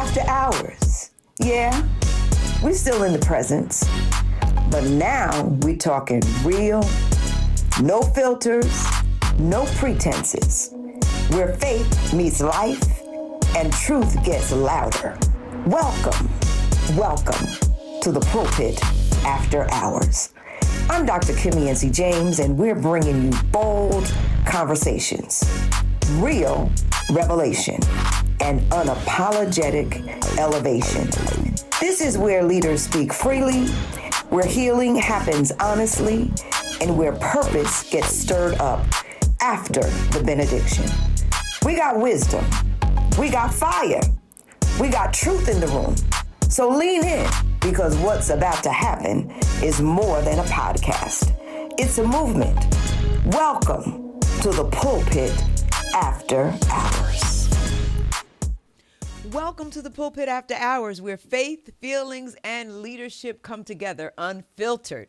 After hours. Yeah, we're still in the presence. But now we're talking real, no filters, no pretenses. Where faith meets life and truth gets louder. Welcome to the Pulpit After Hours. I'm Dr. Yancey James, and we're bringing you bold conversations, real revelation, and unapologetic elevation. This is where leaders speak freely, where healing happens honestly, and where purpose gets stirred up after the benediction. We got wisdom, we got fire, we got truth in the room. So lean in, because what's about to happen is more than a podcast. It's a movement. Welcome to the Pulpit After Hours. Welcome to the Pulpit After Hours, where faith, feelings, and leadership come together unfiltered.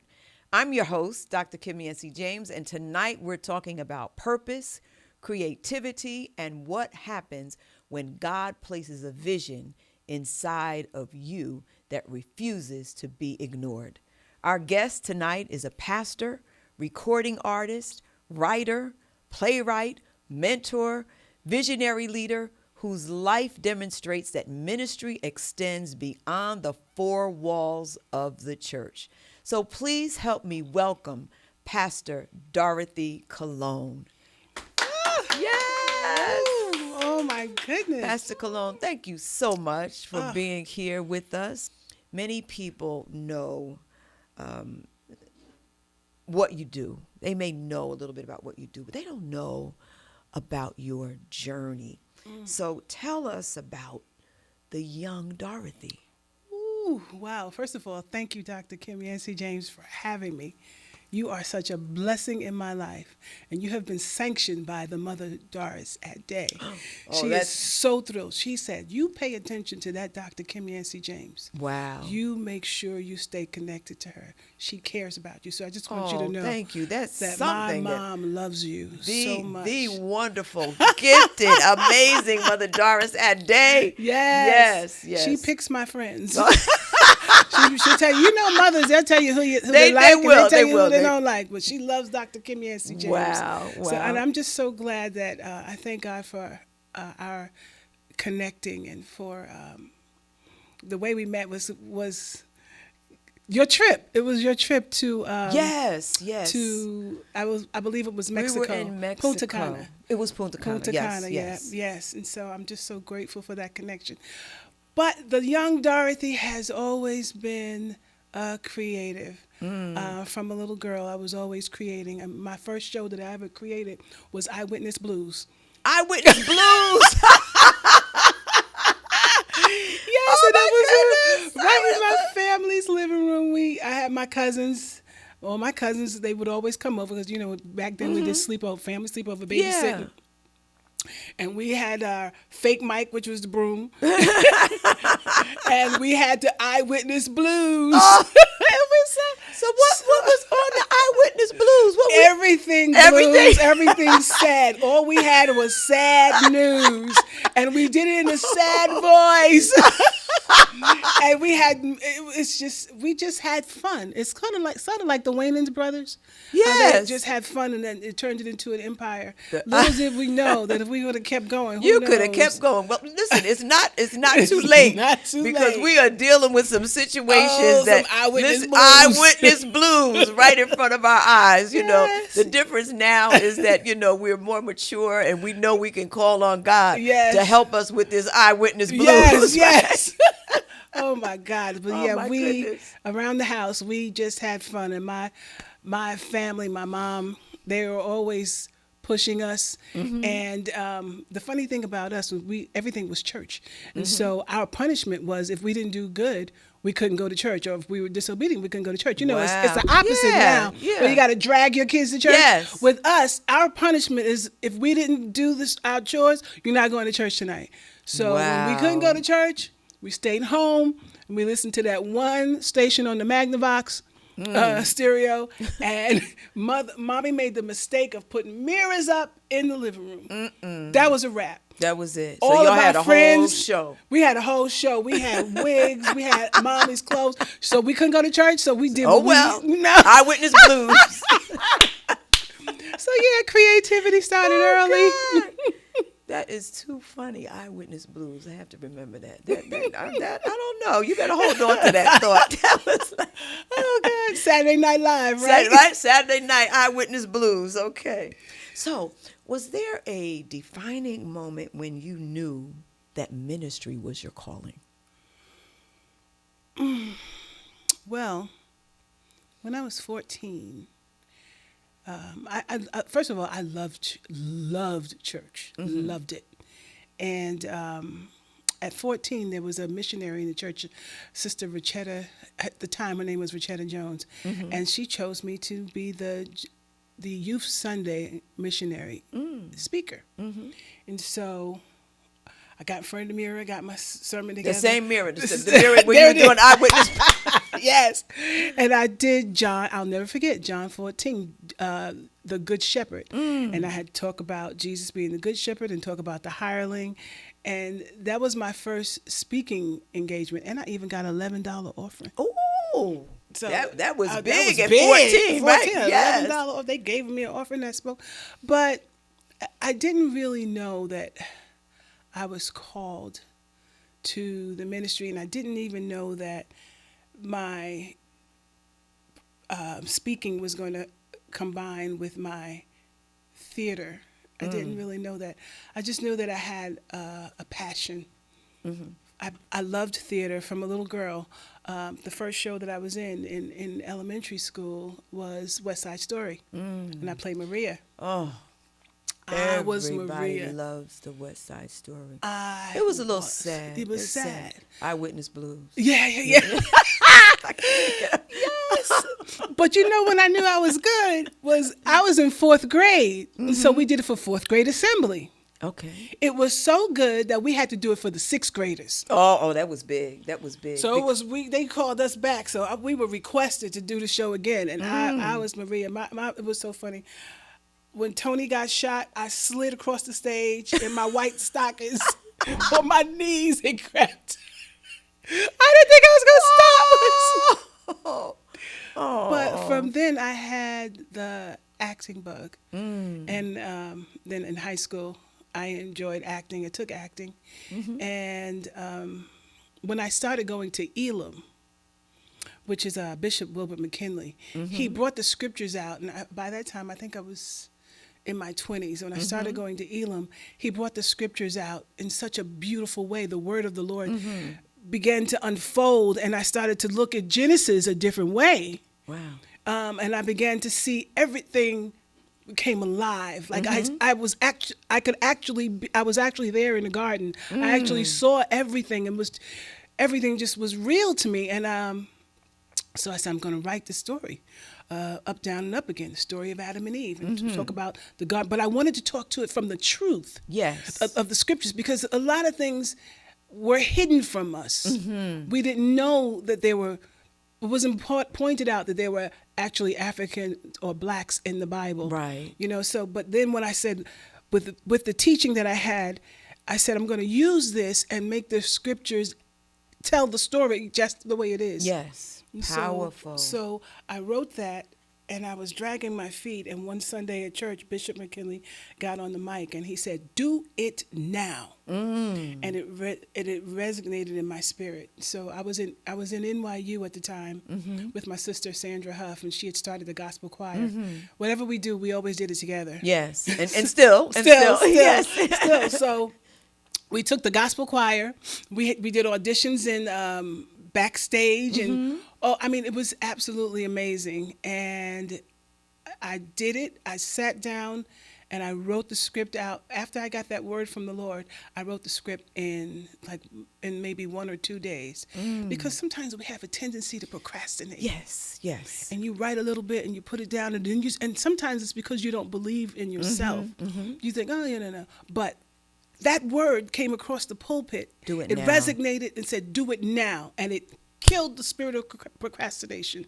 I'm your host, Dr. Yancey James, and tonight we're talking about purpose, creativity, and what happens when God places a vision inside of you that refuses to be ignored. Our guest tonight is a pastor, recording artist, writer, playwright, mentor, visionary leader whose life demonstrates that ministry extends beyond the four walls of the church. So please help me welcome Pastor Dorothy Cologne. Yes! Oh my goodness. Pastor Cologne, thank you so much for being here with us. Many people know what you do. They may know a little bit about what you do, but they don't know about your journey. So tell us about the young Dorothy. Ooh, wow. First of all, thank you, Dr. Yancey James, for having me. You are such a blessing in my life, and you have been sanctioned by the Mother Doris at Day. She is so thrilled. She said, you pay attention to that Dr. Yancey James. Wow. You make sure you stay connected to her. She cares about you. So I just want you to know thank you. That's that something my mom loves you so much. The wonderful, gifted, amazing Mother Doris at Day. Yes. Yes. She picks my friends. She'll tell you, mothers, they'll tell you who they like, and they'll tell you who they don't like. But she loves Dr. Yancey James. Wow. So, and I'm just so glad that I thank God for our connecting, and for the way we met was your trip. It was your trip to yes. To I believe it was Mexico. We were in Mexico. Punta Cana. It was Punta Cana. Yes. And so I'm just so grateful for that connection. But the young Dorothy has always been creative. From a little girl, I was always creating. And my first show that I ever created was Eyewitness Blues. Eyewitness Blues! Yes, and that was right in my family's living room. I had my cousins. All my cousins, they would always come over because, back then we did family sleepover, babysitting. Yeah. And we had our fake mic, which was the broom. And we had the Eyewitness Blues. Oh. So what was on the Eyewitness Blues? Everything blues, everything sad. All we had was sad news. And we did it in a sad voice. And we just had fun. It's kind of like the Wayans brothers. Yes. They just had fun, and then it turned it into an empire. Little did we know that if we would have kept going, you could have kept going. Well, listen, it's not too late. Not too because late. we are dealing with some situations that eyewitness blues right in front of our eyes. Yes. The difference now is that we're more mature, and we know we can call on God to help us with this eyewitness blues. Yes. Oh my God! But goodness. Around the house we just had fun, and my family, my mom, they were always pushing us. And the funny thing about us was everything was church, and so our punishment was if we didn't do good, we couldn't go to church, or if we were disobedient, we couldn't go to church. It's the opposite now. Yeah. Where you got to drag your kids to church. Yes. With us, our punishment is if we didn't do our chores, you're not going to church tonight. So when we couldn't go to church, we stayed home and we listened to that one station on the Magnavox stereo, and mommy made the mistake of putting mirrors up in the living room. That was a wrap. That was it. So All y'all of had our a friends, whole show. We had a whole show. We had wigs. We had mommy's clothes. So we couldn't go to church. So we did. Oh, what well. No. Eyewitness Blues. So yeah, creativity started early. God. That is too funny. Eyewitness Blues. I have to remember that. I don't know. You better hold on to that thought. That was like, Oh God, Saturday Night Live, right? Saturday night Eyewitness Blues. Okay. So, was there a defining moment when you knew that ministry was your calling? Well, when I was 14, I first of all, I loved church, loved it, and at 14, there was a missionary in the church, Sister Richetta. At the time, her name was Richetta Jones, and she chose me to be the Youth Sunday missionary speaker, and so. I got in front of the mirror, got my sermon together. The same mirror, the mirror where you were doing eyewitness. Yes. And I did John, I'll never forget, John 14, the Good Shepherd. And I had to talk about Jesus being the Good Shepherd and talk about the hireling. And that was my first speaking engagement. And I even got an $11 offering. Ooh. So that was big that was at big. 14, right? Yes. $11 off. They gave me an offering that spoke. But I didn't really know that I was called to the ministry, and I didn't even know that my speaking was going to combine with my theater. I didn't really know that. I just knew that I had a passion. I loved theater from a little girl. The first show that I was in elementary school was West Side Story, and I played Maria. Oh. I was Everybody Maria. loves the West Side Story. It was a little sad. It was sad. Eyewitness Blues. Yeah. Yes. But you know when I knew I was good was I was in 4th grade. So we did it for 4th grade assembly. Okay. It was so good that we had to do it for the 6th graders. Oh, that was big. That was big. So it was they called us back. So we were requested to do the show again, and I was Maria. It was so funny. When Tony got shot, I slid across the stage in my white stockings on my knees and grabbed. I didn't think I was going to stop. But from then, I had the acting bug. And then in high school, I enjoyed acting. I took acting. And when I started going to Elam, which is Bishop Wilbert McKinley, he brought the scriptures out. And by that time, I think I was in my 20s. When I started going to Elam, he brought the scriptures out in such a beautiful way. The word of the Lord began to unfold, and I started to look at Genesis a different way. Wow. And I began to see everything came alive. Like I was actually there in the garden. I actually saw everything, and everything just was real to me. And so I said, I'm going to write the story. Up, down, and up again, the story of Adam and Eve, and to talk about the God. But I wanted to talk to it from the truth of the scriptures, because a lot of things were hidden from us. We didn't know that it wasn't pointed out that there were actually African or blacks in the Bible. Right. You know, so, but then when I said, with the teaching that I had, I said, I'm going to use this and make the scriptures tell the story just the way it is. Yes. Powerful. So I wrote that, and I was dragging my feet. And one Sunday at church, Bishop McKinley got on the mic, and he said, "Do it now." And it resonated in my spirit. So I was in NYU at the time with my sister Sandra Huff, and she had started the gospel choir. Whatever we do, we always did it together. Yes, and still, yes, still. So we took the gospel choir. We did auditions in backstage, and it was absolutely amazing. And I did it. I sat down and I wrote the script out. After I got that word from the Lord, I wrote the script in maybe 1 or 2 days, because sometimes we have a tendency to procrastinate. Yes. And you write a little bit and you put it down, and then and sometimes it's because you don't believe in yourself. You think, oh, no. But that word came across the pulpit. Do it now. It resonated and said, do it now. And it killed the spirit of procrastination.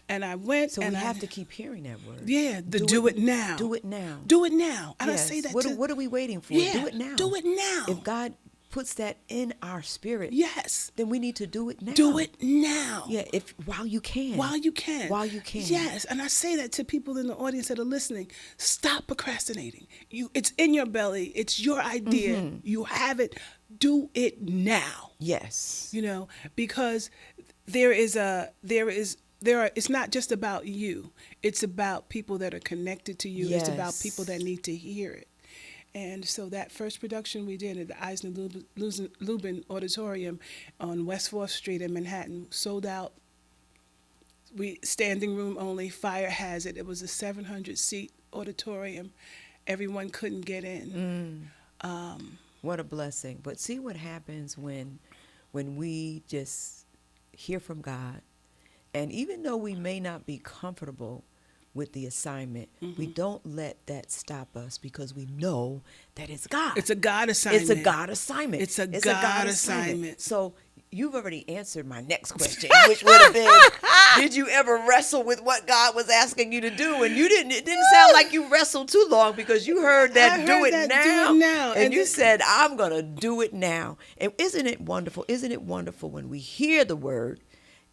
And I went, So and we I have to keep hearing that word. Yeah, do it now. Do it now. Do it now. And Yes. I say that What are we waiting for? Yeah, Do it now. do it now. If God puts that in our spirit, Yes. then we need to do it now. Do it now. Yeah, while you can. While you can. While you can. Yes, and I say that to people in the audience that are listening. Stop procrastinating. It's in your belly. It's your idea. Mm-hmm. You have it. Do it now. Yes. Because it's not just about you. It's about people that are connected to you. Yes. It's about people that need to hear it. And so that first production we did at the Eisner Lubin Auditorium on West 4th Street in Manhattan sold out. Standing room only, fire hazard. It was a 700-seat auditorium. Everyone couldn't get in. What a blessing. But see what happens when we just hear from God. And even though we may not be comfortable with the assignment, we don't let that stop us because we know that it's God. It's a God assignment. It's a God assignment. It's a God assignment. So you've already answered my next question, which would have been, did you ever wrestle with what God was asking you to do? And you didn't. It didn't sound like you wrestled too long because you heard that, do it now. And you said, I'm going to do it now. And isn't it wonderful? Isn't it wonderful when we hear the word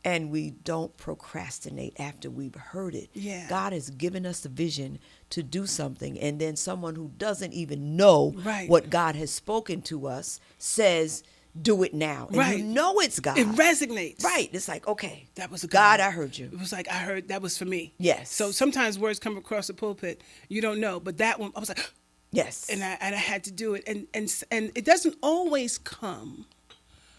and we don't procrastinate after we've heard it? Yeah. God has given us the vision to do something, and then someone who doesn't even know what God has spoken to us says, do it now. And you know it's God. It resonates. Right. It's like, okay, that was God, I heard you. It was like, I heard, that was for me. Yes. So sometimes words come across the pulpit, you don't know, but that one, I was like, yes. And I had to do it. And it doesn't always come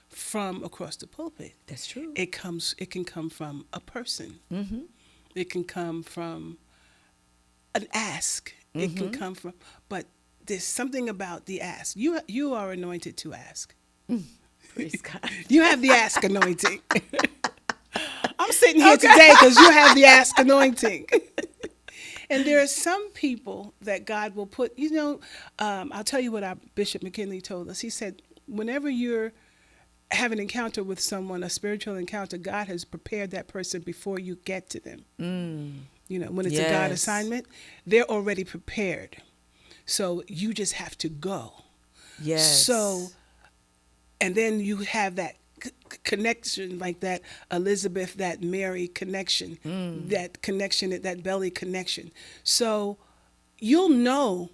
from across the pulpit. That's true. It can come from a person. Mm-hmm. It can come from an ask. It can come from, but there's something about the ask. You are anointed to ask. Praise God. You have the ask anointing. I'm sitting here today because you have the ask anointing. And there are some people that God will put, I'll tell you what our Bishop McKinley told us. He said, whenever you're have an encounter with someone, a spiritual encounter, God has prepared that person before you get to them. When it's a God assignment, they're already prepared. So you just have to go. Yes. So, and then you have that connection, like that Elizabeth, that Mary connection, that connection, that belly connection. So you'll know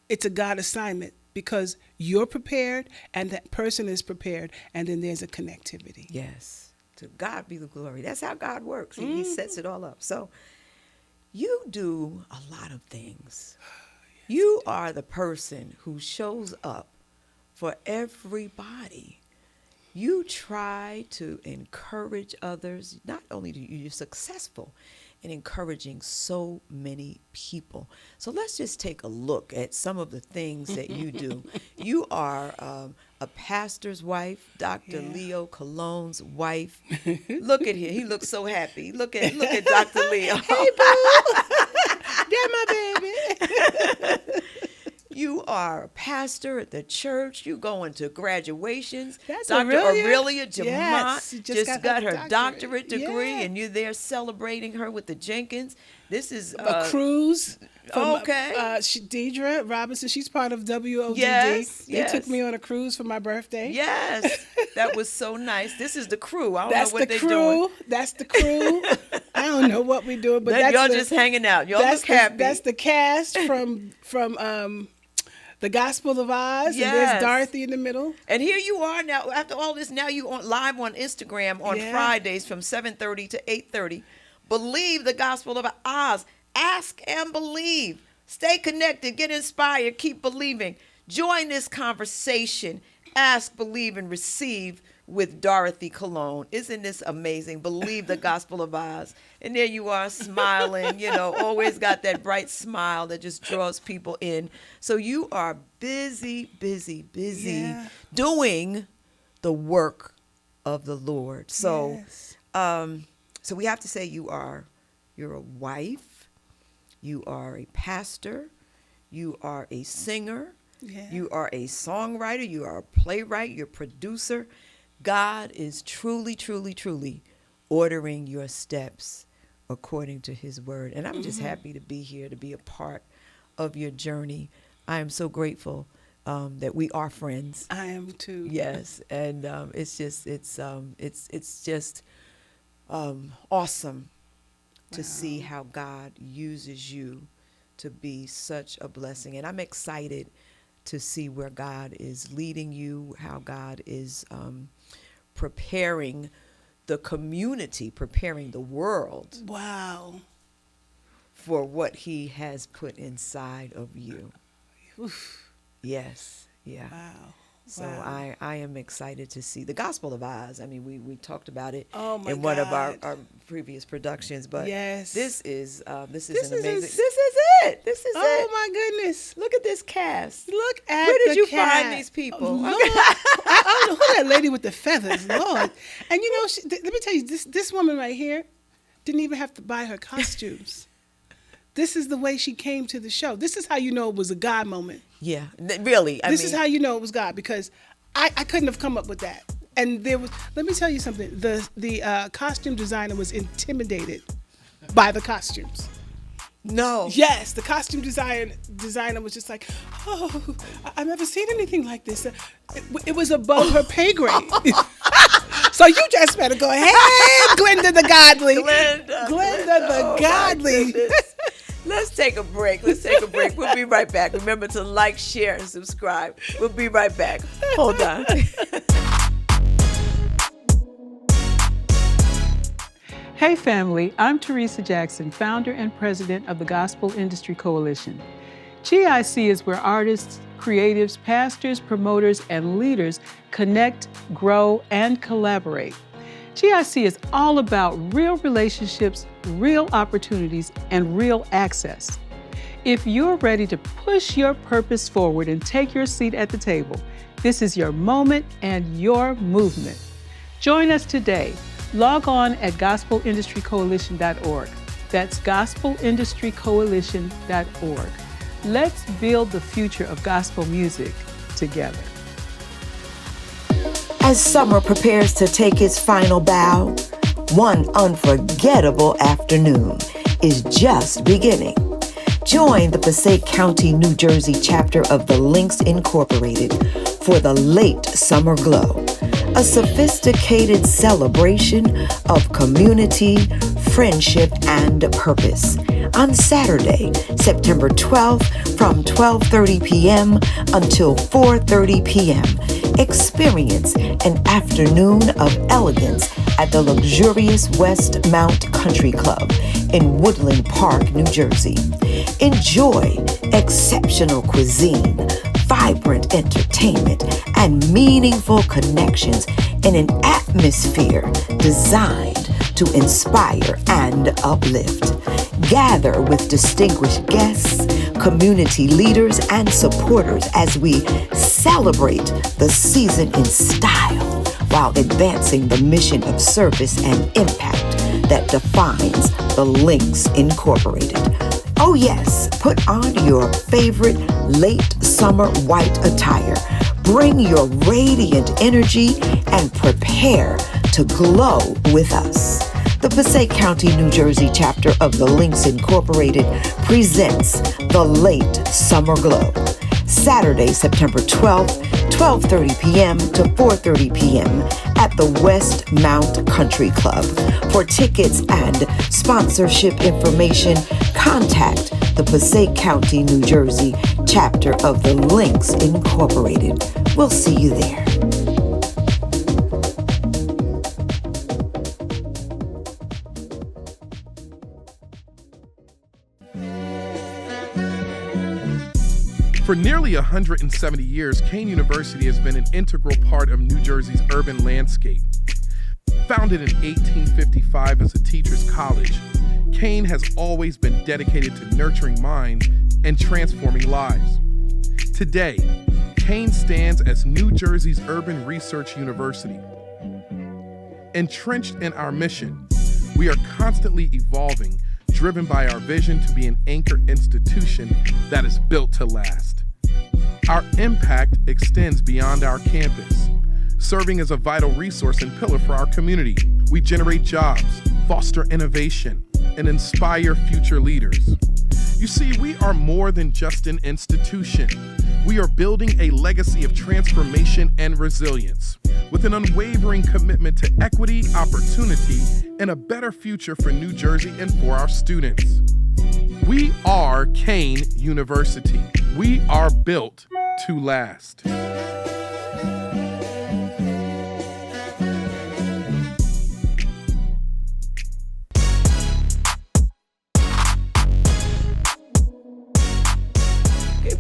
it's a God assignment because you're prepared and that person is prepared, and then there's a connectivity. Yes. To God be the glory. That's how God works. He sets it all up. So you do a lot of things. You are the person who shows up for everybody. You try to encourage others. Not only do you're successful in encouraging so many people. So let's just take a look at some of the things that you do. You are a pastor's wife, Dr. Leo Cologne's wife. Look at him. He looks so happy. Look at Dr. Leo. Hey, boo. That's my baby. You are a pastor at the church. You go into graduations. That's Dr. Aurelia Jamont yes, just got her doctorate degree, yeah. and you're there celebrating her with the Jenkins. This is a cruise. From, okay. Deidre Robinson, she's part of WODD. Yes, they took me on a cruise for my birthday. Yes, that was so nice. This is the crew. I don't know what they're crew. doing. That's the crew. I don't know what we're doing, but that's y'all just hanging out. Y'all look happy. That's the cast from The Gospel of Oz, yes. And there's Dorothy in the middle. And here you are now. After all this, now you on live on Instagram on Fridays from 7:30 to 8:30. Believe the Gospel of Oz. Ask and believe. Stay connected. Get inspired. Keep believing. Join this conversation. Ask, believe, and receive with Dorothy Cologne. Isn't this amazing? Believe the Gospel of Oz. And there you are smiling, always got that bright smile that just draws people in. So you are busy doing the work of the Lord. So, so we have to say you're a wife, you are a pastor, you are a singer, you are a songwriter, you are a playwright, you're a producer. God is truly, truly, truly ordering your steps according to his word. And I'm just happy to be here, to be a part of your journey. I am so grateful that we are friends. I am too. Yes, and it's just awesome to see how God uses you to be such a blessing. And I'm excited to see where God is leading you, how God is preparing the community, preparing the world. Wow. For what he has put inside of you. Oof. Yes. Yeah. Wow. So Wow. I am excited to see the Gospel of Oz. I mean, we talked about it in one of our previous productions, but yes, this is an amazing. This is it. This is it. Oh my goodness! Look at this cast. Look at where did the you cast. find these people? Lord, I don't know who that lady with the feathers, Lord. And you know, let me tell you, this woman right here didn't even have to buy her costumes. This is the way she came to the show. This is how you know it was a God moment. Yeah, really. This is how you know it was God, because I couldn't have come up with that. And there was, let me tell you something. The costume designer was intimidated by the costumes. No. Yes, the costume designer was just like, oh, I've never seen anything like this. It was above her pay grade. So you just better go ahead, Glenda the Godly. Glenda the Godly. Let's take a break. We'll be right back. Remember to like, share, and subscribe. We'll be right back. Hold on. Hey family, I'm Teresa Jackson, founder and president of the Gospel Industry Coalition. GIC is where artists, creatives, pastors, promoters, and leaders connect, grow, and collaborate. GIC is all about real relationships, real opportunities, and real access. If you're ready to push your purpose forward and take your seat at the table, this is your moment and your movement. Join us today. Log on at gospelindustrycoalition.org. That's gospelindustrycoalition.org. Let's build the future of gospel music together. As summer prepares to take its final bow, one unforgettable afternoon is just beginning. Join the Passaic County, New Jersey chapter of the Links Incorporated for the Late Summer Glow, a sophisticated celebration of community, friendship, and purpose. On Saturday, September 12th from 12:30 p.m. until 4:30 p.m., experience an afternoon of elegance at the luxurious West Mount Country Club in Woodland Park, New Jersey. Enjoy exceptional cuisine, vibrant entertainment, and meaningful connections in an atmosphere designed to inspire and uplift. Gather with distinguished guests, community leaders, and supporters as we celebrate the season in style while advancing the mission of service and impact that defines the Links Incorporated. Oh yes, put on your favorite late summer white attire. Bring your radiant energy and prepare to glow with us. The Passaic County, New Jersey chapter of the Links Incorporated presents the Late Summer Glow. Saturday, September 12th, 12:30 p.m. to 4:30 p.m. at the West Mount Country Club. For tickets and sponsorship information, contact the Passaic County, New Jersey chapter of the Links Incorporated. We'll see you there. For nearly 170 years, Kean University has been an integral part of New Jersey's urban landscape. Founded in 1855 as a teacher's college, Kean has always been dedicated to nurturing minds and transforming lives. Today, Kean stands as New Jersey's urban research university. Entrenched in our mission, we are constantly evolving, driven by our vision to be an anchor institution that is built to last. Our impact extends beyond our campus, serving as a vital resource and pillar for our community. We generate jobs, foster innovation, and inspire future leaders. You see, we are more than just an institution. We are building a legacy of transformation and resilience with an unwavering commitment to equity, opportunity, and a better future for New Jersey and for our students. We are Kane University. We are built to last.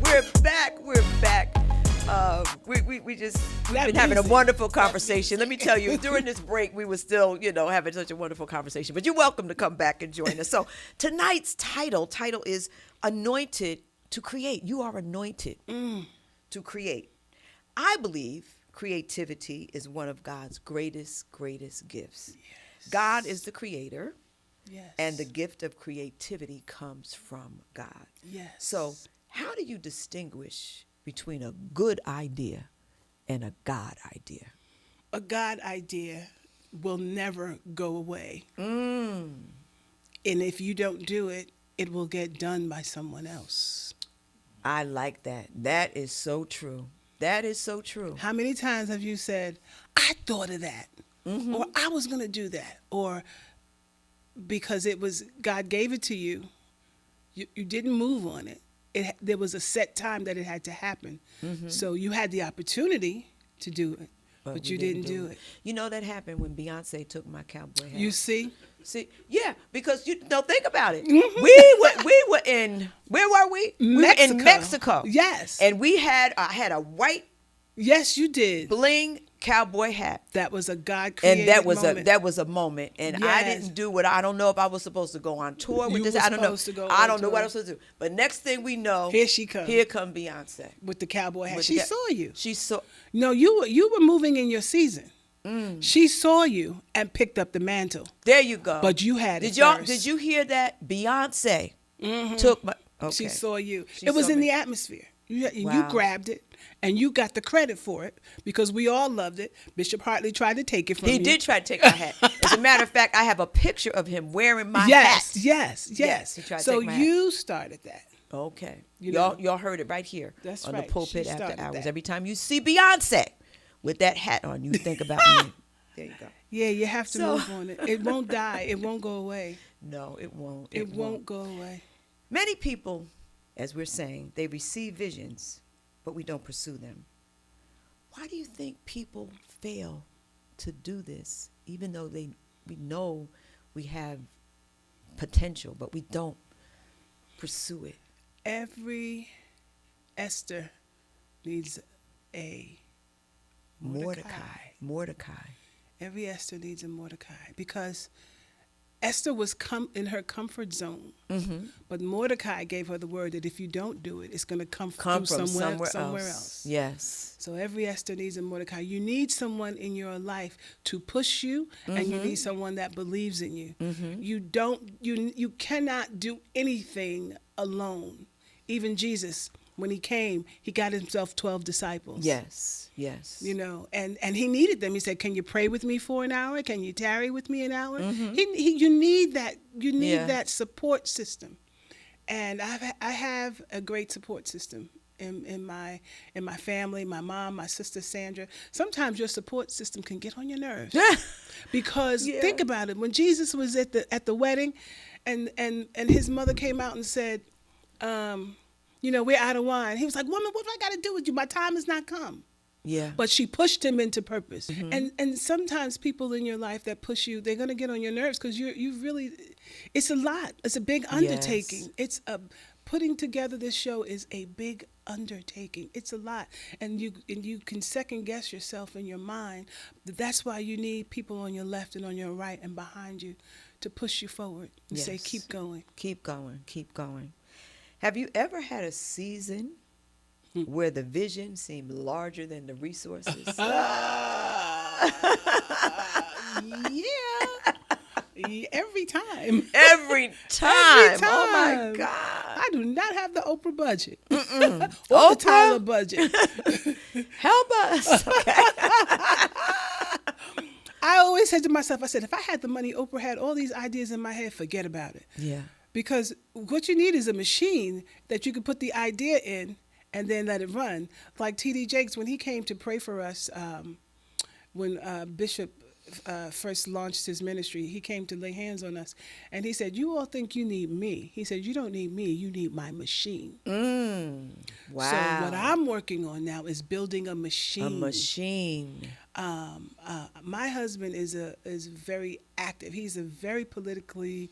We're back. We've been having a wonderful conversation. Let me tell you, during this break, we were still, having such a wonderful conversation. But you're welcome to come back and join us. So tonight's title is Anointed to Create. You are anointed to create. I believe creativity is one of God's greatest gifts. Yes. God is the creator. Yes. And the gift of creativity comes from God. Yes. So how do you distinguish between a good idea and a God idea? A God idea will never go away. And if you don't do it, it will get done by someone else. I like that. That is so true. That is so true. How many times have you said, I thought of that, or I was going to do that, or because it was God gave it to you, you didn't move on it. There was a set time that it had to happen. So you had the opportunity to do it, but you didn't do it. You know that happened when Beyonce took my cowboy hat. You see? Yeah, because think about it. We were in, where were we? We were in Mexico. Yes. And I had a white, yes, you did, bling cowboy hat. That was a God created moment. That was a moment, and yes. I didn't do what I don't know if I was supposed to go on tour with this. I don't know. I don't know what I was supposed to do. But next thing we know, here she comes. Here come Beyonce with the cowboy hat. She saw you. No, you were moving in your season. She saw you and picked up the mantle. There you go. But you had it first. Did you hear that? Beyonce took my. Okay. She saw you. It was in the atmosphere. You grabbed it. And you got the credit for it because we all loved it. Bishop Hartley tried to take it from you. He did try to take my hat. As a matter of fact, I have a picture of him wearing my hat. Yes. He tried to take my you hat. started that. Okay. Y'all heard it right here on the Pulpit After Hours. That. Every time you see Beyonce with that hat on, you think about me. There you go. Yeah, you have to move on it. It won't die. It won't go away. No, it won't. It won't go away. Many people, as we're saying, they receive visions, but we don't pursue them. Why do you think people fail to do this, even though we know we have potential, but we don't pursue it? Every Esther needs a Mordecai. Every Esther needs a Mordecai because Esther was in her comfort zone, but Mordecai gave her the word that if you don't do it, it's going to come from somewhere else. Yes. So every Esther needs a Mordecai. You need someone in your life to push you, and you need someone that believes in you. You cannot do anything alone. Even Jesus, when he came, he got himself 12 disciples. Yes. And he needed them. He said, "Can you pray with me for an hour? Can you tarry with me an hour?" You need that. You need that support system. And I have a great support system in my family. My mom, my sister Sandra. Sometimes your support system can get on your nerves because think about it. When Jesus was at the wedding, and his mother came out and said, we're out of wine. He was like, "Woman, what do I got to do with you? My time has not come." Yeah. But she pushed him into purpose. And sometimes people in your life that push you, they're going to get on your nerves because you really, it's a lot. It's a big undertaking. Yes. Putting together this show is a big undertaking. It's a lot. And you can second guess yourself in your mind. That's why you need people on your left and on your right and behind you to push you forward and say, keep going. Keep going. Keep going. Have you ever had a season where the vision seemed larger than the resources? Every time. Every time. Oh, my God. I do not have the Oprah budget. Or the Tyler budget. Help us. Okay. I always always said to myself, I said, if I had the money Oprah had, all these ideas in my head, forget about it. Yeah. Because what you need is a machine that you can put the idea in and then let it run. Like T.D. Jakes, when he came to pray for us, when Bishop first launched his ministry, he came to lay hands on us. And he said, you all think you need me. He said, you don't need me, you need my machine. Wow. So what I'm working on now is building a machine. A machine. My husband is very active. He's a very politically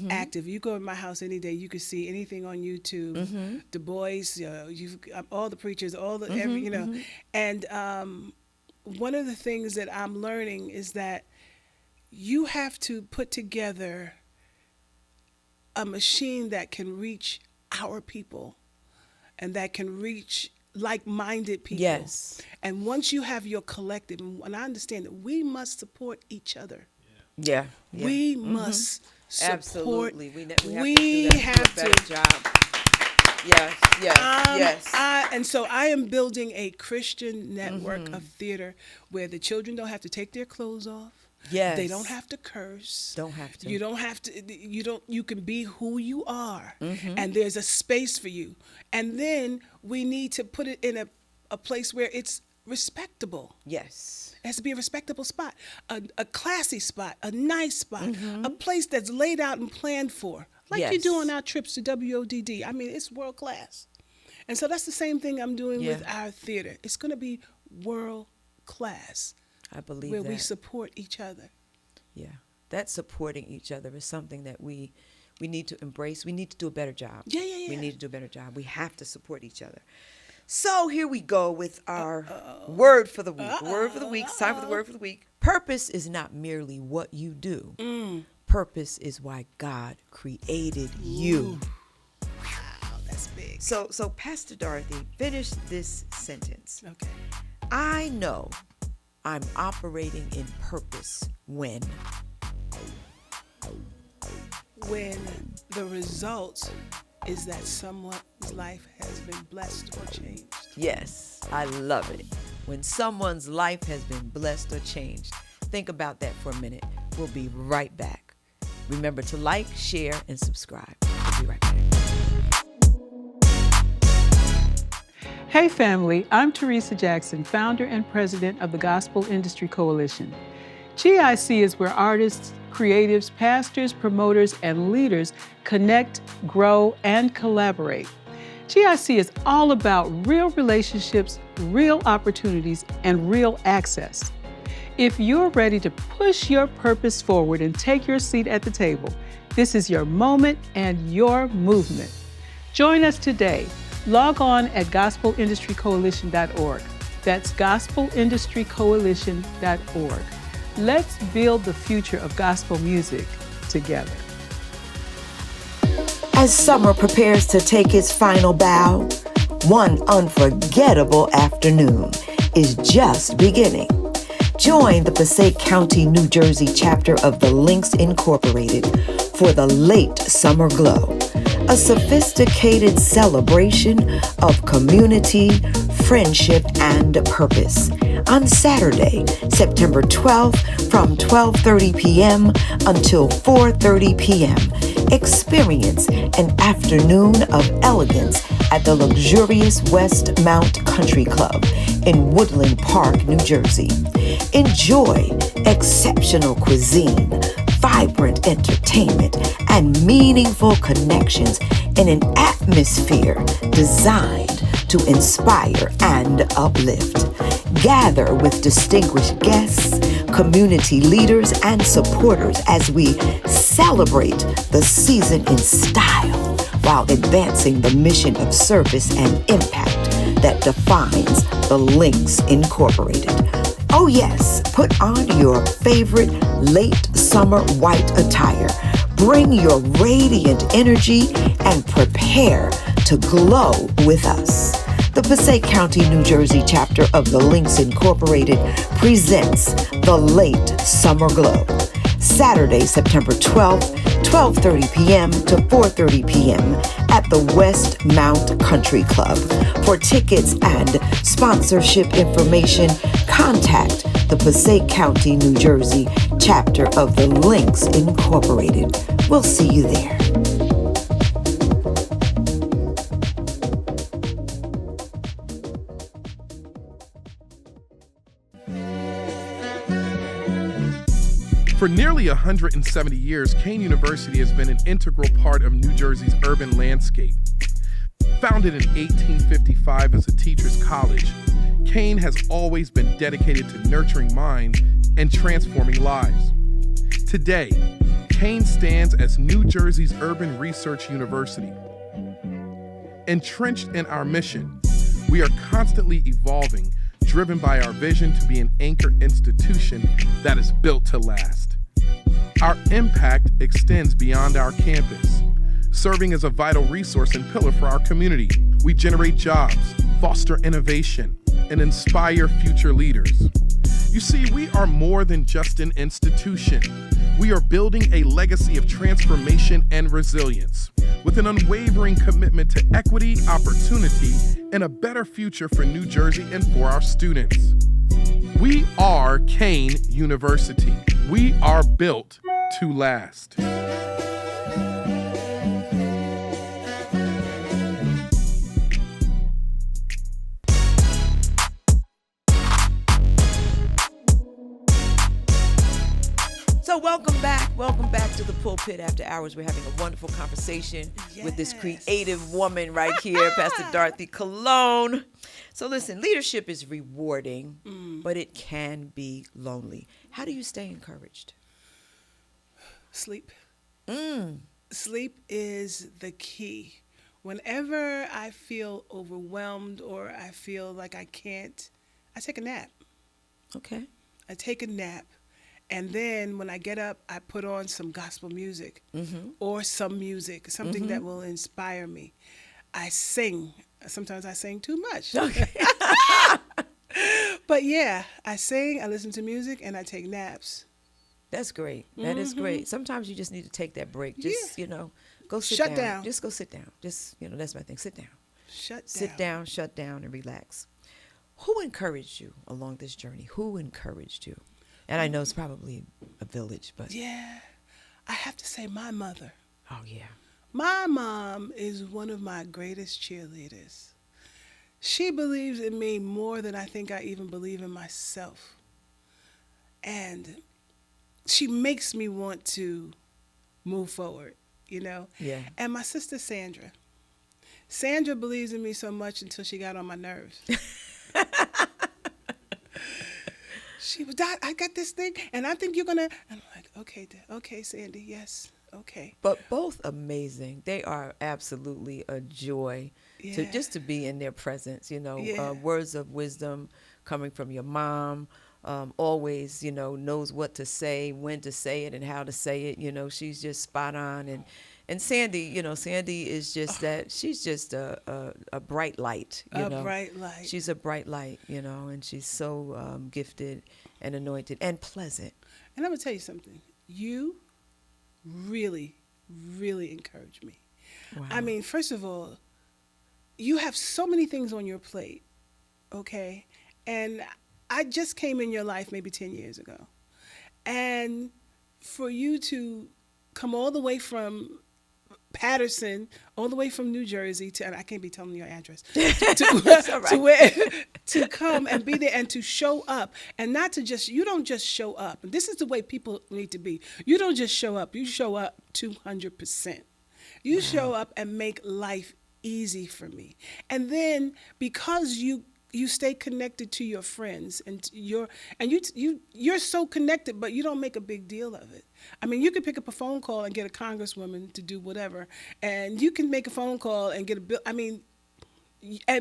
active. You go in my house any day, you can see anything on YouTube. Du Bois, all the preachers, all the every, you know. And one of the things that I'm learning is that you have to put together a machine that can reach our people and that can reach like-minded people. Yes. And once you have your collective, and I understand that we must support each other. Yeah. We must support. Absolutely. We have to do a better job. Yes. And so I am building a Christian network of theater where the children don't have to take their clothes off. Yes. They don't have to curse. Don't have to. You don't have to. You can be who you are, and there's a space for you. And then we need to put it in a place where it's respectable. Yes. It has to be a respectable spot, a classy spot, a nice spot, a place that's laid out and planned for, like you do on our trips to WODD. I mean, it's world class. And so that's the same thing I'm doing with our theater. It's going to be world class. I believe where that. we support each other. Yeah. That supporting each other is something that we need to embrace. We need to do a better job. Yeah. We need to do a better job. We have to support each other. So here we go with our word for the week. Word for the week. It's time for the word for the week. Purpose is not merely what you do. Purpose is why God created you. Wow, that's big. So Pastor Dorothy, finish this sentence. Okay. I know I'm operating in purpose when the result is that someone's life has been blessed or changed. Yes, I love it. When someone's life has been blessed or changed. Think about that for a minute. We'll be right back. Remember to like, share, and subscribe. We'll be right back. Hey family, I'm Teresa Jackson, founder and president of the Gospel Industry Coalition. GIC is where artists, creatives, pastors, promoters, and leaders connect, grow, and collaborate. GIC is all about real relationships, real opportunities, and real access. If you're ready to push your purpose forward and take your seat at the table, this is your moment and your movement. Join us today. Log on at gospelindustrycoalition.org. That's gospelindustrycoalition.org. Let's build the future of gospel music together. As summer prepares to take its final bow, one unforgettable afternoon is just beginning. Join the Passaic County, New Jersey chapter of the Links Incorporated for the Late Summer Glow, a sophisticated celebration of community, friendship, and purpose. On Saturday, September 12th from 12:30 p.m. until 4:30 p.m., experience an afternoon of elegance at the luxurious Westmount Country Club in Woodland Park, New Jersey. Enjoy exceptional cuisine, vibrant entertainment, and meaningful connections in an atmosphere designed to inspire and uplift. Gather with distinguished guests, community leaders, and supporters as we celebrate the season in style while advancing the mission of service and impact that defines the Links Incorporated. Oh yes, put on your favorite late summer white attire. Bring your radiant energy and prepare to glow with us. The Passaic County, New Jersey chapter of the Links Incorporated presents the Late Summer Glow. Saturday, September 12th, 12:30 p.m. to 4:30 p.m. at the Westmount Country Club. For tickets and sponsorship information, contact the Passaic County, New Jersey chapter of the Links Incorporated. We'll see you there. For nearly 170 years, Kane University has been an integral part of New Jersey's urban landscape. Founded in 1855 as a teacher's college, Kane has always been dedicated to nurturing minds and transforming lives. Today, Kane stands as New Jersey's urban research university. Entrenched in our mission, we are constantly evolving, driven by our vision to be an anchor institution that is built to last. Our impact extends beyond our campus, serving as a vital resource and pillar for our community. We generate jobs, foster innovation, and inspire future leaders. You see, we are more than just an institution. We are building a legacy of transformation and resilience, with an unwavering commitment to equity, opportunity, and a better future for New Jersey and for our students. We are Kane University. We are built to last. So welcome back to the Pulpit After Hours. We're having a wonderful conversation with this creative woman right here, Pastor Dorothy Cologne. So listen, leadership is rewarding, but it can be lonely. How do you stay encouraged? Sleep. Sleep is the key. Whenever I feel overwhelmed or I feel like I can't, I take a nap. Okay. I take a nap. And then when I get up, I put on some gospel music or some music, something that will inspire me. I sing. Sometimes I sing too much. Okay. But yeah, I sing, I listen to music, and I take naps. That's great. That is great. Sometimes you just need to take that break. Just, go sit Shut down. down. Just go sit down. Just, that's my thing. Sit down. Sit down, shut down, and relax. Who encouraged you along this journey? Who encouraged you? And I know it's probably a village, but... Yeah, I have to say my mother. Oh, yeah. My mom is one of my greatest cheerleaders. She believes in me more than I think I even believe in myself. And she makes me want to move forward, Yeah. And my sister Sandra. Sandra believes in me so much until she got on my nerves. She was, Dad, I got this thing, and I think you're going to... I'm like, okay, Sandy, yes, okay. But both amazing. They are absolutely a joy to be in their presence, words of wisdom coming from your mom, always, knows what to say, when to say it, and how to say it. She's just spot on. And Sandy, Sandy is just that. She's just a bright light. A bright light. She's a bright light, and she's so gifted and anointed and pleasant. And I'm gonna tell you something. You really, really encourage me. Wow. I mean, first of all, you have so many things on your plate, okay? And I just came in your life maybe 10 years ago, and for you to come all the way from Patterson, all the way from New Jersey to, and I can't be telling your address, to come and be there and to show up, and not to just, you don't just show up. And this is the way people need to be. You don't just show up. You show up 200%. You show up and make life easy for me. And then because you stay connected to your friends and you're so connected, but you don't make a big deal of it. I mean, you could pick up a phone call and get a congresswoman to do whatever, and you can make a phone call and get a bill. I mean,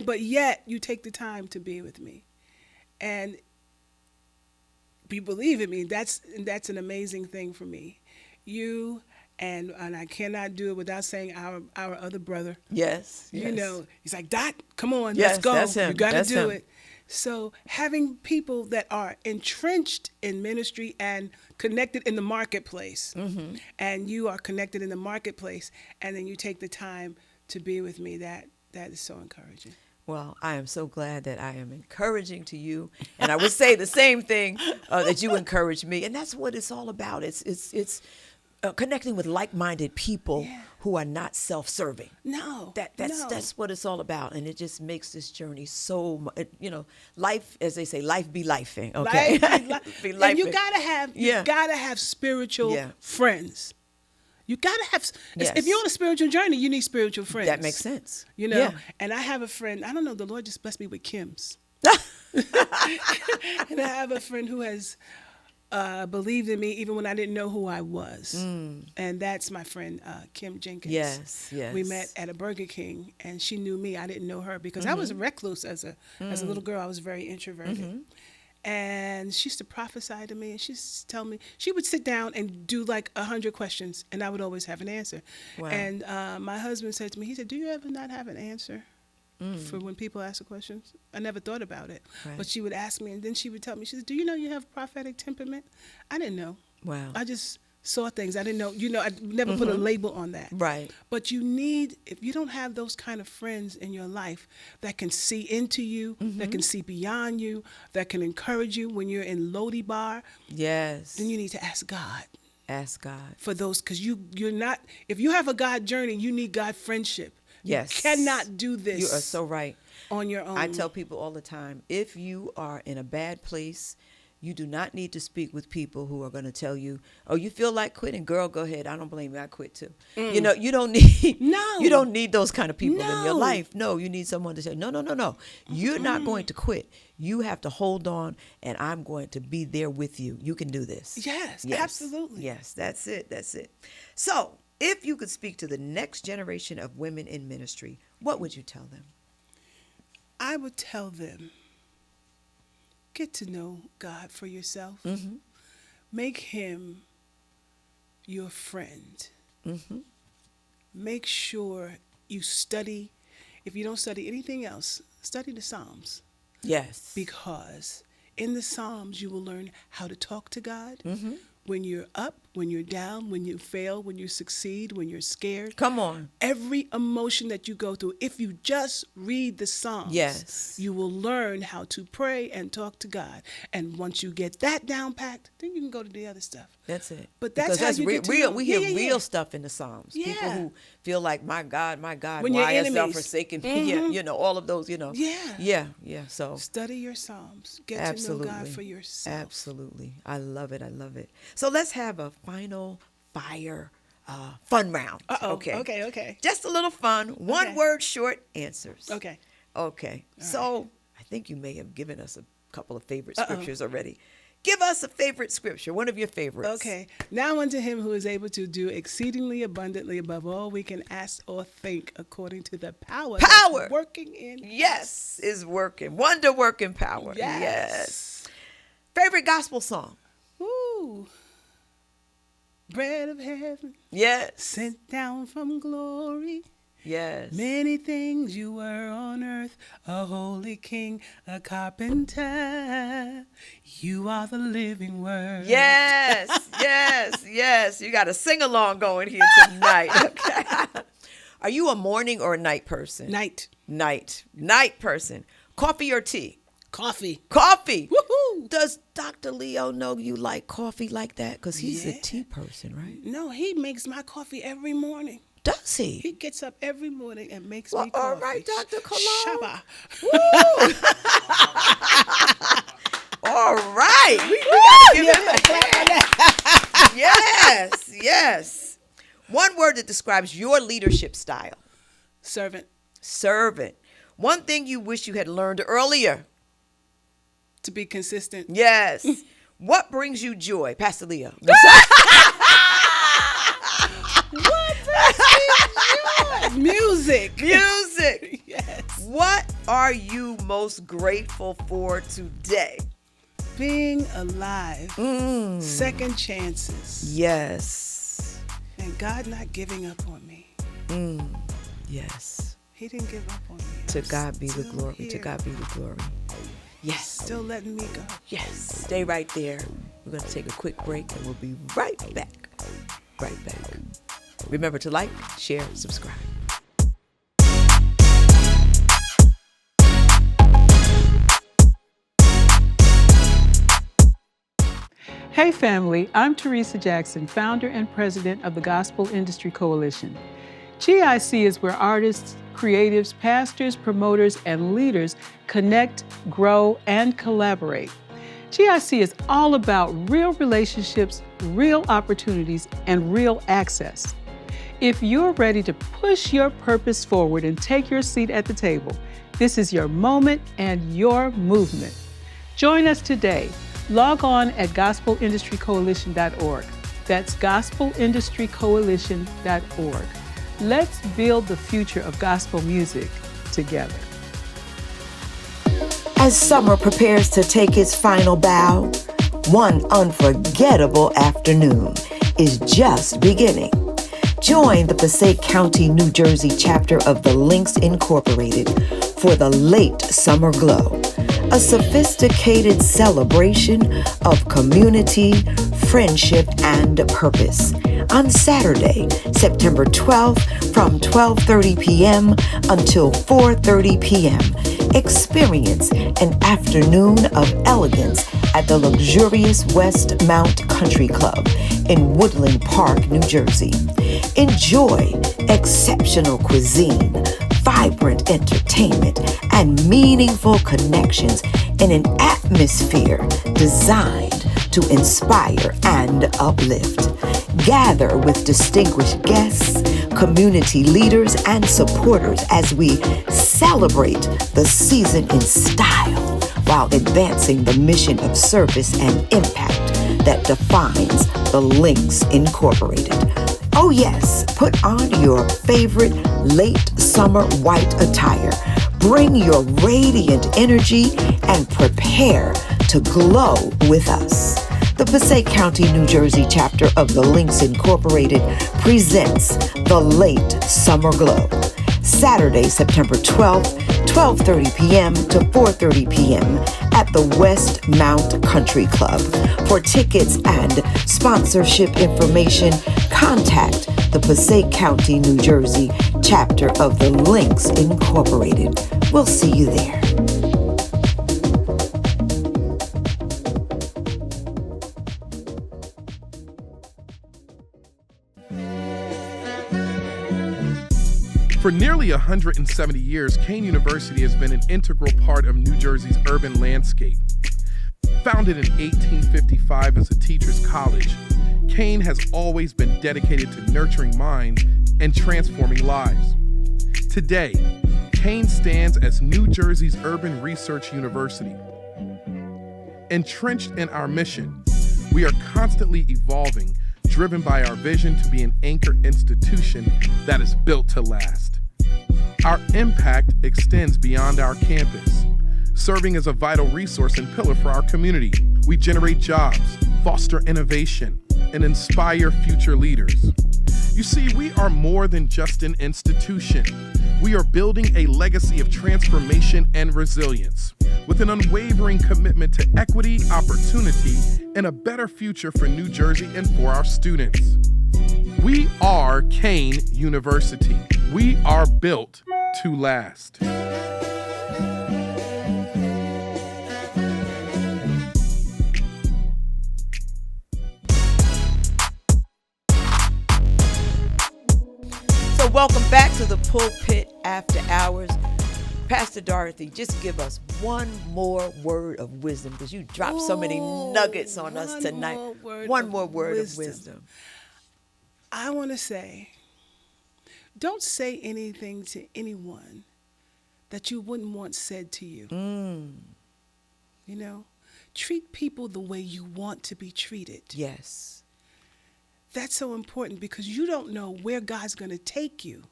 but yet you take the time to be with me, and you believe in me. That's an amazing thing for me. You and I cannot do it without saying our other brother. Yes. He's like, Dot, come on, yes, let's go. That's him. You got to do him. it. So having people that are entrenched in ministry and connected in the marketplace, and you are connected in the marketplace, and then you take the time to be with me, that is so encouraging. Well, I am so glad that I am encouraging to you, and I would say the same thing that you encourage me, and that's what it's all about. It's connecting with like-minded people who are not self-serving. No, That's what it's all about, and it just makes this journey so life, as they say, life be lifing. Okay, Be and you gotta have spiritual friends. You gotta have. If you're on a spiritual journey, you need spiritual friends. That makes sense. And I have a friend. I don't know. The Lord just blessed me with Kims. And I have a friend who has believed in me even when I didn't know who I was. And that's my friend Kim Jenkins. Yes. We met at a Burger King, and she knew me. I didn't know her because I was recluse as a little girl. I was very introverted. And she used to prophesy to me, and she used to tell me, she would sit down and do like 100 questions, and I would always have an answer. Wow. And my husband said to me, he said, do you ever not have an answer for when people ask questions? I never thought about it. Right. But she would ask me, and then she would tell me, she said, do you know you have prophetic temperament? I didn't know. Wow. I just saw things. I didn't know, I never put a label on that. Right. But you need, if you don't have those kind of friends in your life that can see into you, that can see beyond you, that can encourage you when you're in Lodi Bar, then you need to ask God. Ask God. For those, because you're not, if you have a God journey, you need God friendship. Yes. You cannot do this. You are so right. On your own. I tell people all the time, if you are in a bad place, you do not need to speak with people who are going to tell you, "Oh, you feel like quitting? Girl, go ahead. I don't blame you. I quit too." You don't need you don't need those kind of people in your life. No, you need someone to say, "No. You're not going to quit. You have to hold on, and I'm going to be there with you. You can do this." Yes, absolutely. Yes, that's it. So, if you could speak to the next generation of women in ministry, what would you tell them? I would tell them, get to know God for yourself. Make him your friend. Make sure you study. If you don't study anything else, study the Psalms. Yes. Because in the Psalms, you will learn how to talk to God. When you're up, when you're down, when you fail, when you succeed, when you're scared. Come on. Every emotion that you go through, if you just read the Psalms, you will learn how to pray and talk to God. And once you get that down packed, then you can go to the other stuff. That's it. But that's how you get to real. know. We hear real stuff in the Psalms. People who feel like, my God, when why hast thou enemies forsaken me? All of those, Yeah. So study your Psalms. Get to know God for yourself. Absolutely. I love it. So let's have a final fire fun round. Okay. Just a little fun. One word short answers. Okay. So I think you may have given us a couple of favorite scriptures already. Give us a favorite scripture, one of your favorites. Okay. Now unto him who is able to do exceedingly abundantly above all we can ask or think, according to the power that's working in us. Is working. Wonder working power. Yes. Favorite gospel song? Ooh. Bread of heaven. Yes. Sent down from glory. Yes. Many things you were on earth, a holy king, a carpenter. You are the living word. Yes. You got a sing-along going here tonight. Okay. Are you a morning or a night person? Night. Night person. Coffee or tea? Coffee. Woohoo! Does Dr. Leo know you like coffee like that? Because he's a tea person, right? No, he makes my coffee every morning. Does he? He gets up every morning and makes me coffee. All right, Dr. Cologne. Shabba. All right. We got to give him a clap on that. Yes. One word that describes your leadership style. Servant. One thing you wish you had learned earlier. To be consistent. Yes. What brings you joy? Pastor Leo. What brings me joy? Music. Yes. What are you most grateful for today? Being alive. Second chances. Yes. And God not giving up on me. Yes. He didn't give up on me. To God be the glory. Here. To God be the glory. Yes. Still letting me go. Yes. Stay right there. We're going to take a quick break and we'll be right back. Remember to like, share, subscribe. Hey family, I'm Teresa Jackson, founder and president of the Gospel Industry Coalition. GIC is where artists, creatives, pastors, promoters, and leaders connect, grow, and collaborate. GIC is all about real relationships, real opportunities, and real access. If you're ready to push your purpose forward and take your seat at the table, this is your moment and your movement. Join us today. Log on at gospelindustrycoalition.org. That's gospelindustrycoalition.org. Let's build the future of gospel music together. As summer prepares to take its final bow, one unforgettable afternoon is just beginning. Join the Passaic County, New Jersey chapter of the Links Incorporated for the Late Summer Glow, a sophisticated celebration of community, friendship, and purpose. On Saturday, September 12th from 12:30 p.m. until 4:30 p.m., experience an afternoon of elegance at the luxurious Westmount Country Club in Woodland Park, New Jersey. Enjoy exceptional cuisine, vibrant entertainment, and meaningful connections in an atmosphere designed to inspire and uplift. Gather with distinguished guests, community leaders, and supporters as we celebrate the season in style while advancing the mission of service and impact that defines the Links Incorporated. Oh yes, put on your favorite late summer white attire. Bring your radiant energy and prepare to glow with us. The Passaic County, New Jersey chapter of the Links Incorporated presents the Late Summer Glow. Saturday, September 12th, 12:30 p.m. to 4:30 p.m. at the Westmount Country Club. For tickets and sponsorship information, contact the Passaic County, New Jersey chapter of the Links Incorporated. We'll see you there. For nearly 170 years, Kane University has been an integral part of New Jersey's urban landscape. Founded in 1855 as a teacher's college, Kane has always been dedicated to nurturing minds and transforming lives. Today, Kane stands as New Jersey's urban research university. Entrenched in our mission, we are constantly evolving, driven by our vision to be an anchor institution that is built to last. Our impact extends beyond our campus, serving as a vital resource and pillar for our community. We generate jobs, foster innovation, and inspire future leaders. You see, we are more than just an institution. We are building a legacy of transformation and resilience, with an unwavering commitment to equity, opportunity, and a better future for New Jersey and for our students. We are Kane University. We are built to last. So welcome back to the Pulpit After Hours. Pastor Dorothy, just give us one more word of wisdom, because you dropped so many nuggets on us tonight. One more word of wisdom. I want to say, don't say anything to anyone that you wouldn't want said to you. You know, treat people the way you want to be treated. Yes. That's so important, because you don't know where God's going to take you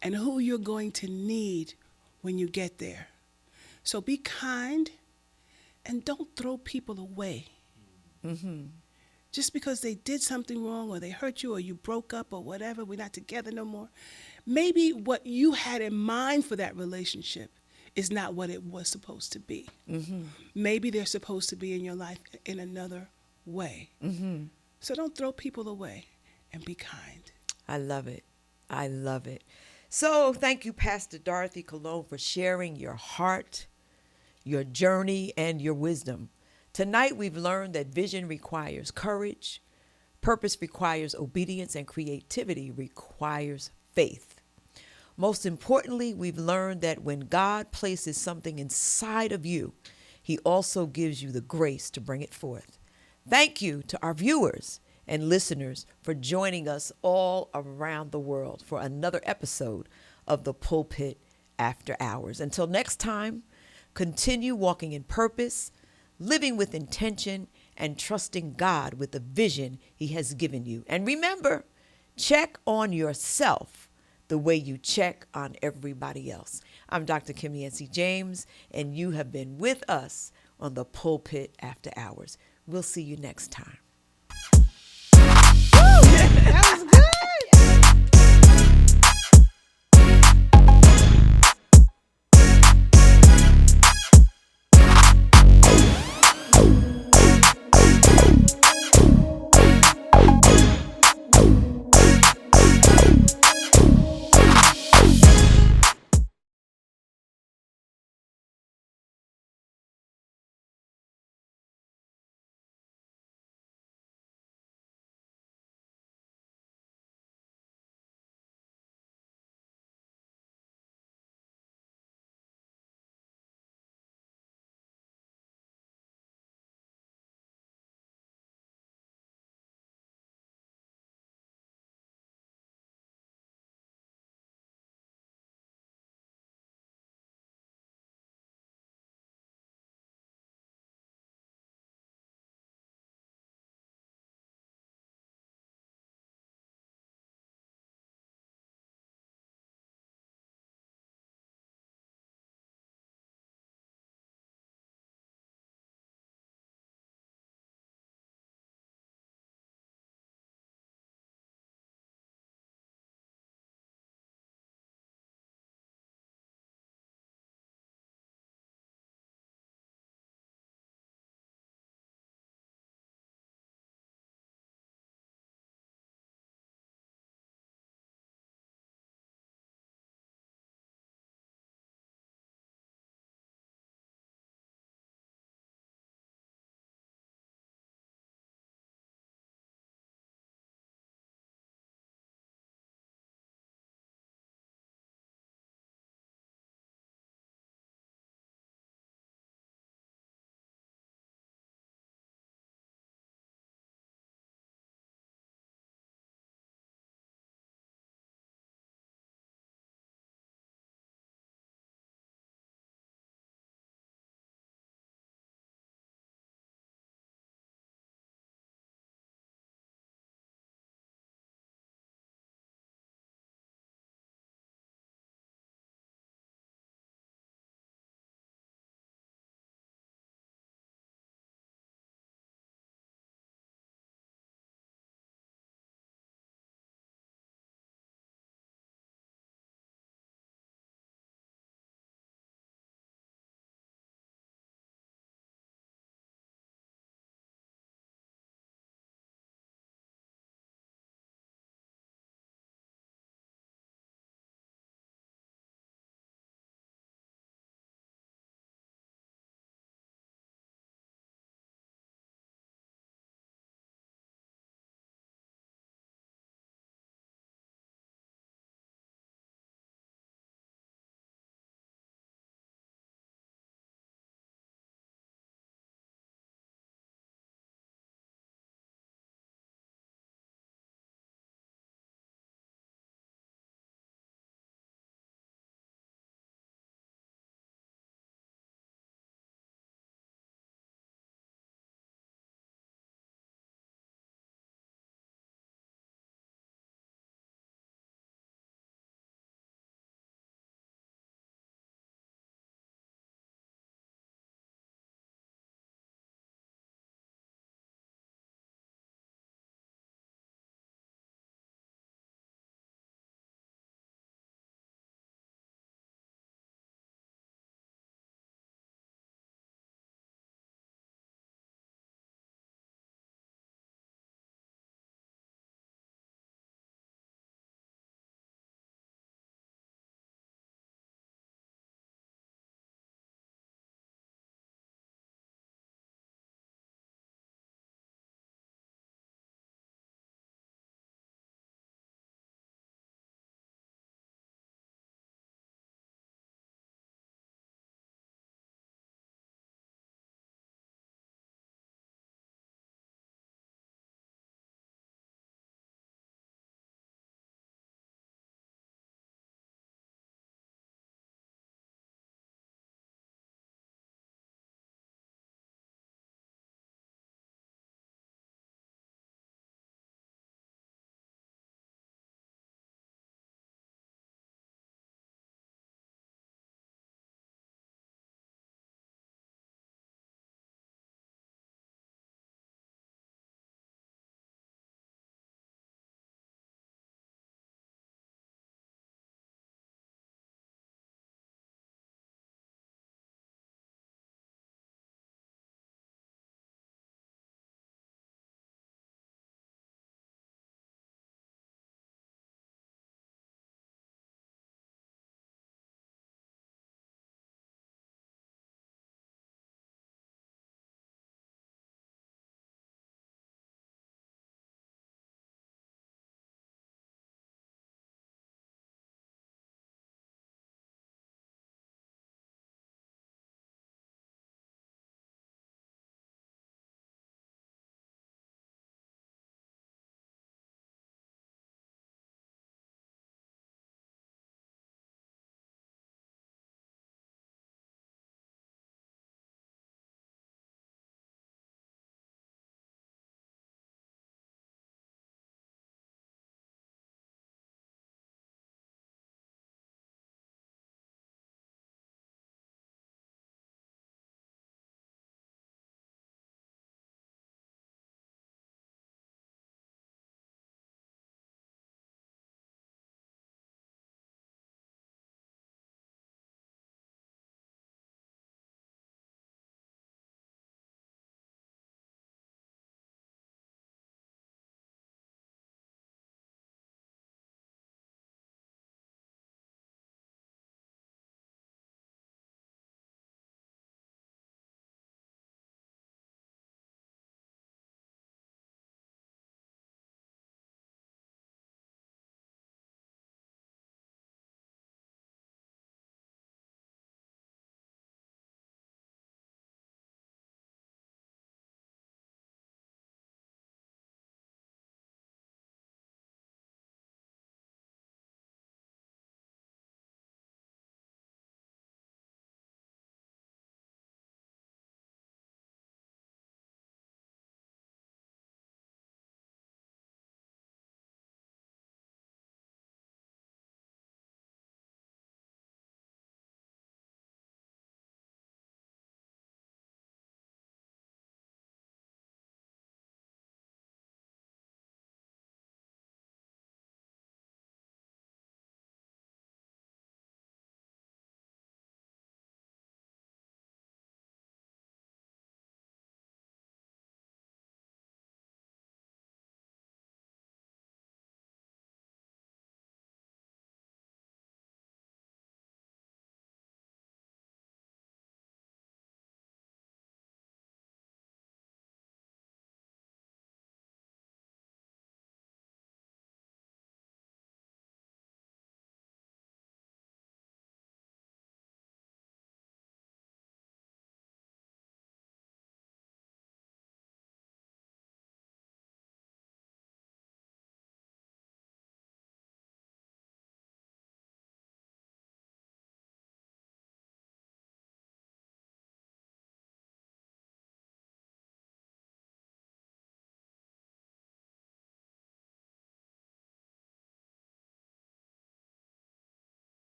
and who you're going to need when you get there. So be kind and don't throw people away. Just because they did something wrong or they hurt you or you broke up or whatever, we're not together no more. Maybe what you had in mind for that relationship is not what it was supposed to be. Maybe they're supposed to be in your life in another way. So don't throw people away and be kind. I love it. I love it. So thank you, Pastor Dorothy Colon, for sharing your heart, your journey, and your wisdom. Tonight, we've learned that vision requires courage, purpose requires obedience, and creativity requires faith. Most importantly, we've learned that when God places something inside of you, He also gives you the grace to bring it forth. Thank you to our viewers and listeners for joining us all around the world for another episode of the Pulpit After Hours. Until next time, continue walking in purpose, living with intention, and trusting God with the vision He has given you. And remember, check on yourself the way you check on everybody else. I'm Dr. Yancey James, and you have been with us on the Pulpit After Hours. We'll see you next time. That